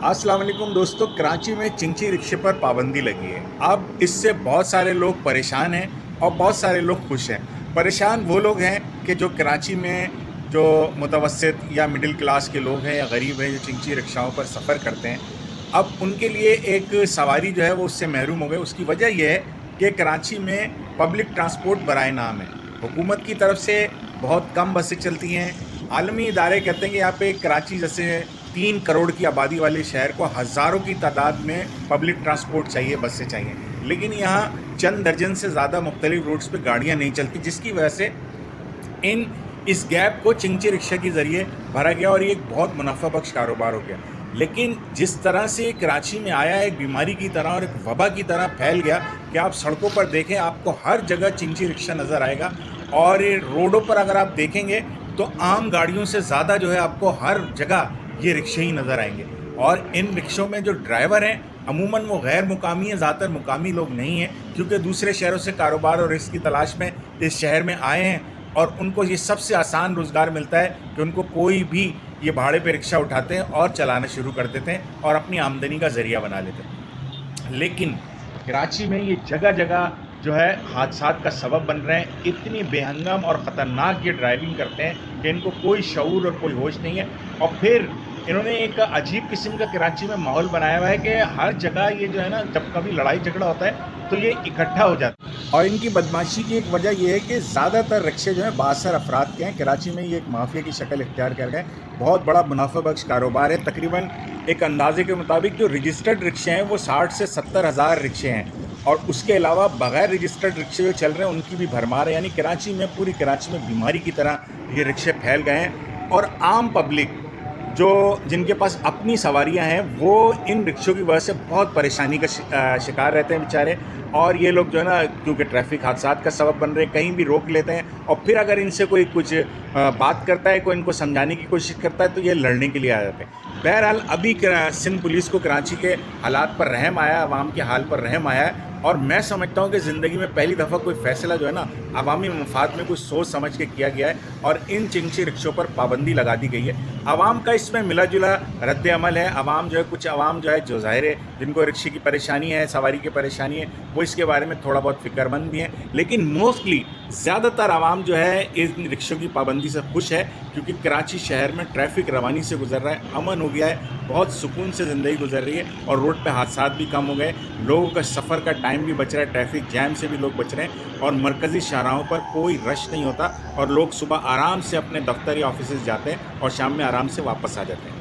अस्सलाम वालेकुम दोस्तों, कराची में चिंची रिक्शे पर पाबंदी लगी है। अब इससे बहुत सारे लोग परेशान हैं और बहुत सारे लोग खुश हैं। परेशान वो लोग हैं कि जो कराची में जो मुतवस्सित या मिडिल क्लास के लोग हैं या गरीब हैं जो चिंची रिक्शाओं पर सफ़र करते हैं, अब उनके लिए एक सवारी जो है वो उससे महरूम हो गए। उसकी वजह यह है कि कराची में पब्लिक ट्रांसपोर्ट बराए नाम है। हुकूमत की तरफ से बहुत कम बसें चलती हैं। आलमी इदारे कहते हैं कि यहाँ पे कराची जैसे 3 करोड़ की आबादी वाले शहर को हज़ारों की तादाद में पब्लिक ट्रांसपोर्ट चाहिए, बसें चाहिए, लेकिन यहाँ चंद दर्जन से ज़्यादा मुख्तलिफ रूट्स पे गाड़ियाँ नहीं चलती, जिसकी वजह से इस गैप को चिंची रिक्शा के ज़रिए भरा गया और ये एक बहुत मुनाफा बख्श कारोबार हो गया। लेकिन जिस तरह से कराची में आया, एक बीमारी की तरह और एक वबा की तरह फैल गया कि आप सड़कों पर देखें, आपको हर जगह चिंची रिक्शा नज़र आएगा। और रोडों पर अगर आप देखेंगे तो आम गाड़ियों से ज़्यादा जो है आपको हर जगह ये रिक्शे ही नज़र आएंगे। और इन रिक्शों में जो ड्राइवर हैं अमूमन वो गैर मुकामी हैं, ज़्यादातर मुकामी लोग नहीं हैं, क्योंकि दूसरे शहरों से कारोबार और रिस्क की तलाश में इस शहर में आए हैं और उनको ये सबसे आसान रोज़गार मिलता है कि उनको कोई भी ये भाड़े पे रिक्शा उठाते हैं और चलाना शुरू कर देते हैं और अपनी आमदनी का ज़रिया बना लेते हैं। लेकिन कराची में ये जगह जगह जो है हादसात का सबब बन रहे हैं। इतनी बेहंगम और ख़तरनाक ये ड्राइविंग करते हैं कि इनको कोई शऊर और कोई होश नहीं है। और फिर इन्होंने एक अजीब किस्म का कराची में माहौल बनाया हुआ है कि हर जगह ये जो है ना, जब कभी लड़ाई झगड़ा होता है तो ये इकट्ठा हो जाता है। और इनकी बदमाशी की एक वजह यह है कि ज़्यादातर रिक्शे जो हैं बासर अफराद के हैं। कराची में ये एक माफिया की शक्ल इख्तियार कर गए। बहुत बड़ा मुनाफा बख्श कारोबार है। तकरीबन एक अंदाजे के मुताबिक जो रजिस्टर्ड रिक्शे हैं वो 60 से 70 हज़ार रिक्शे हैं, और उसके अलावा बग़ैर रजिस्टर्ड रिक्शे जो चल रहे हैं उनकी भी भरमार है। यानी कराची में, पूरी कराची में बीमारी की तरह ये रिक्शे फैल गए हैं। और आम पब्लिक जिनके पास अपनी सवारियां हैं वो इन रिक्शों की वजह से बहुत परेशानी का शिकार रहते हैं बेचारे। और ये लोग जो है ना, क्योंकि ट्रैफिक हादसात का सबब बन रहे हैं, कहीं भी रोक लेते हैं और फिर अगर इनसे कोई कुछ बात करता है, कोई इनको समझाने की कोशिश करता है तो ये लड़ने के लिए आ जाते हैं। बहरहाल अभी सिंध पुलिस को कराची के हालात पर रहम आया, आवाम के हाल पर रहम आया है। और मैं समझता हूँ कि ज़िंदगी में पहली दफ़ा कोई फ़ैसला जो है ना अवामी मफाद में कुछ सोच समझ के किया गया है और इन चिंची रिक्शों पर पाबंदी लगा दी गई है। आवाम का इसमें मिला जुला रद्द अमल है। आवाम जो है, कुछ आवाम जो है जो ज़ाहिर है जिनको रिक्शे की परेशानी है, सवारी की परेशानी है, वो इसके बारे में थोड़ा बहुत फ़िक्रमंद भी हैं। लेकिन मोस्टली ज़्यादातर आवाम जो है इन रिक्शों की पाबंदी से खुश है, क्योंकि कराची शहर में ट्रैफिक रवानी से गुजर रहा है, अमन हो गया है, बहुत सुकून से ज़िंदगी गुजर रही है और रोड पे हादसात भी कम हो गए। लोगों का सफ़र का टाइम भी बच रहा है, ट्रैफिक जैम से भी लोग बच रहे हैं और मरकज़ी शाहराहों पर कोई रश नहीं होता और लोग सुबह आराम से अपने दफ्तर या ऑफिस जाते हैं और शाम में आराम से वापस आ जाते हैं।